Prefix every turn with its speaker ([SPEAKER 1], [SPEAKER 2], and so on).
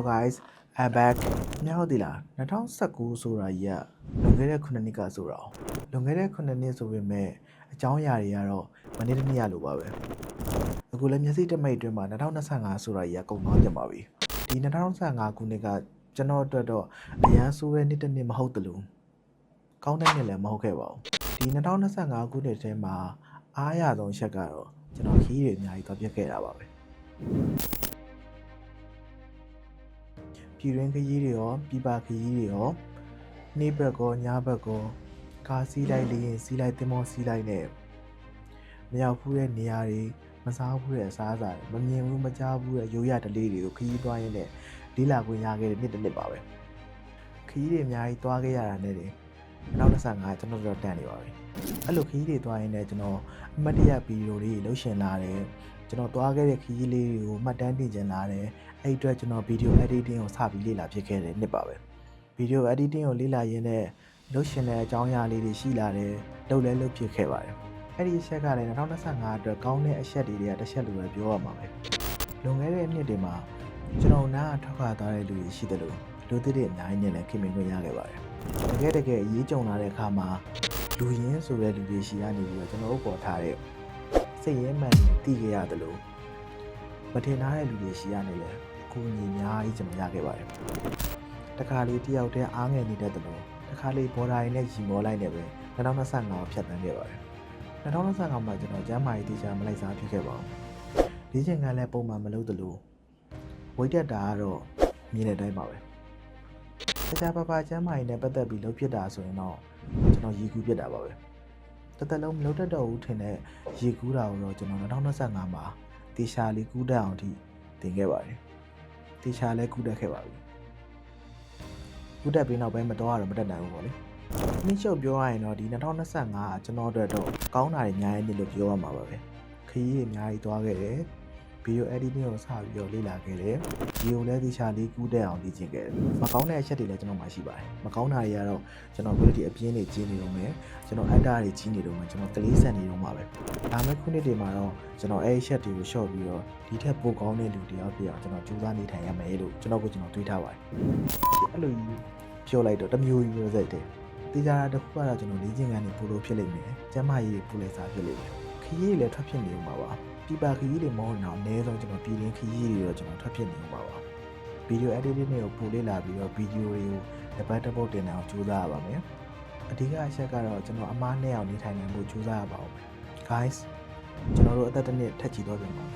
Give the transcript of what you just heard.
[SPEAKER 1] guys, I'm back မြောက်သေးလား2019ဆိုတာကြီးကလွန်ခဲ့တဲ့9နှစ်ကဆိုတော့လွန်ခဲ့တဲ့9နှစ်ဆိုပေမဲ့အကြောင်းအရာတွေကတော့မနေ့တနေ့လိုပါပဲအခုလည်းမျက်စိတမိတ်အတွင်းမှာ2025ဆိုတာကြီးကကုန်သွားကြပါပြီဒီ2025ခုနှစ်ကကျွန်တော်အတွက်တော့အရန်ဆိုးတဲ့နှစ်တစ်နှစ်မဟုတ်တလို့ကောင်းတဲ့နှစ်လည်းမဟုတ်ခဲ့ပါဘူးဒီ2025ခုနှစ်ထဲမှာအားရဆုံးချက်ကတော့ကျွန်တော်ခီးတွေအများကြီးသွားပြတ်ခဲ့တာပါပဲပြည်တွင်းခရီးတွေရောပြည်ပခရီးတွေရောနေ့ဘက်ကောညဘက်ကောကားစီးလိုက်လေရင်စီးလိုက်သင်္ဘောစီးလိုက်နဲ့မရောက်ဘူးတဲ့နေရာတွေမစားဘူးတဲ့အစားအစာတွေမမြင်ဘူးမကြားဘူးတဲ့ရိုးရတလေးတွေကိုခရီးသွားရင်းနဲ့လေးလာခွင့်ရခဲ့တဲ့နှစ်တစ်နှစ်ပါပဲခရီးတွေအများကြီးသွားခဲ့ရတာနဲ့2025ကျွန်တော်တို့တန်နေပါပြီအဲ့လိုခရီးတွေသွားရင်းနဲ့ကျွန်တော်အမှတ်တရဗီဒီယိုတွေလှုပ်ရှင်လာတယ်ကျွန်တော်သွားခဲ့တဲ့ခရီးလေးတွေကိုမှတ်တမ်းတင်ကျင်လာတယ်အဲ့အတွက်ကျွန်တော်ဗီဒီယို editing ကိုစပြီးလေ့လာဖြစ်ခဲ့တဲ့နှစ်ပါပဲဗီဒီယို editing ကိုလေ့လာရင်းနဲ့လှုပ်ရှင်တဲ့အကြောင်းအရာလေးတွေရှိလာတယ်လုပ်လဲလုပ်ဖြစ်ခဲ့ပါတယ်အဲ့ဒီအချက်ကလည်း2025အတွက်ကောင်းတဲ့အချက်တွေကတစ်ချက်လိုပဲပြောရမှာပဲလွန်ခဲ့တဲ့နှစ်တွေမှာကျွန်တော်နားထောက်ခါသွားတဲ့လူတွေရှိတယ်လို့လူသစ်တွေအများကြီးနဲ့လည်းခင်မင်ခွင့်ရခဲ့ပါတယ်တကယ်အရေးကြုံလာတဲ့အခါမှာလူရင်းဆိုတဲ့လူတွေရှိရနေပြီးတော့ကျွန်တော်တို့ပေါ်ထားတဲ့စိတ်ရဲမှန်တွေတည်ခဲ့ရတယ်လို့မထင်ထားတဲ့လူတွေရှိရနေလေအခုညီအများကြီးကျွန်တော်ရခဲ့ပါတယ်တခါလေးတယောက်တည်းအားငယ်နေတဲ့တလို့တခါလေးဘော်ဒါရင်းနဲ့ရီမောလိုက်နေပဲ2025ကိုဖြတ်သန်းခဲ့ပါတယ်2025မှာကျွန်တော်ကျမ်းမာရေးတေချာမလိုက်စားဖြစ်ခဲ့ပါဘူးဒီချိန်ကလည်းပုံမှန်မလုပ်သလိုဝိတ်တက်တာကတော့မြင်တဲ့အတိုင်းပါပဲတခြားပါကျမ်းမာရေးနဲ့ပတ်သက်ပြီးလုပ်ဖြစ်တာဆိုရင်တော့ကျွန်တော်ရေကူးပြစ်တာပါပဲတသက်လုံးမလုပ်တတ်တော့ဘူးထင်တဲ့ရေကူးတာကိုတော့ကျွန်တော်2025မှာတေချာလေးကူးတတ်အောင်ထိတင်ခဲ့ပါတယ်တေချာလည်းကူးတတ်ခဲ့ပါပြီကူးတတ်ပြီးနောက်ပိုင်းမတော့တော့မတတ်နိုင်ဘူးပေါ့လေမိချုပ်ပြောရရင်တော့ဒီ2025ကကျွန်တော်တို့တော့ကောင်းတာတွေအများကြီးလို့ပြောရမှာပါပဲခရီးတွေအများကြီးသွားခဲ့တယ်ဗီဒီယို editing ကိုစပြီးတော့လေ့လာခဲ့တယ်ဗီဒီယိုလည်းတေချာလေးကူးတက်အောင်လေ့ကျင့်ခဲ့တယ်မကောင်းတဲ့အချက်တွေလည်းကျွန်တော်မှရှိပါတယ်မကောင်းတာတွေကတော့ကျွန်တော် quality အပြင်းတွေကြီးနေတော့မယ်ကျွန်တော် editor တွေကြီးနေတော့မယ်ကျွန်တော်ကလေးဆန်နေတော့မှာပဲဒါမဲ့ခုနှစ်တွေမှာတော့ကျွန်တော်အဲ့ဒီချက်တွေကို short ပြီးတော့ဒီထက်ပိုကောင်းတဲ့လူတယောက်ပြအောင်ကျွန်တော်ကြိုးစားနေထိုင်ရမယ်လို့ကျွန်တော်တွေးထားပါတယ်အဲ့လိုပြောလိုက်တော့တမျိုးကြီးပြောစိတ်တယ်တေချာတစ်ခုကတော့ကျွန်တော်လေ့ကျင့်ခန်းတွေပို့လို့ဖြစ်လိမ့်မယ်ကျန်းမာရေးပို့လဲစားဖြစ်လိမ့်မယ်ခရီးတွေလည်းထွက်ဖြစ်နေဦးမှာပါပြပခရီးတွေမဟုတ်တော့အနည်းဆုံးကျွန်တော်ပြည်ရင်းခရီးတွေတော့ကျွန်တော်ထွက်ဖြစ်နေဦးမှာပါဗီဒီယို editing တွေကိုပို့လေ့လာပြီးတော့ဗီဒီယိုတွေကိုတစ်ပတ်တစ်ပုတ်တင်အောင်ကြိုးစားရပါမယ်အဓိကအချက်ကတော့ကျွန်တော်အမားနဲ့အောင်နေထိုင်နိုင်ဖို့ကြိုးစားရပါဦးမယ် guys ကျွန်တော်တို့အသက်တစ်နှစ်ထက်ချီတော့ပြန်ပါ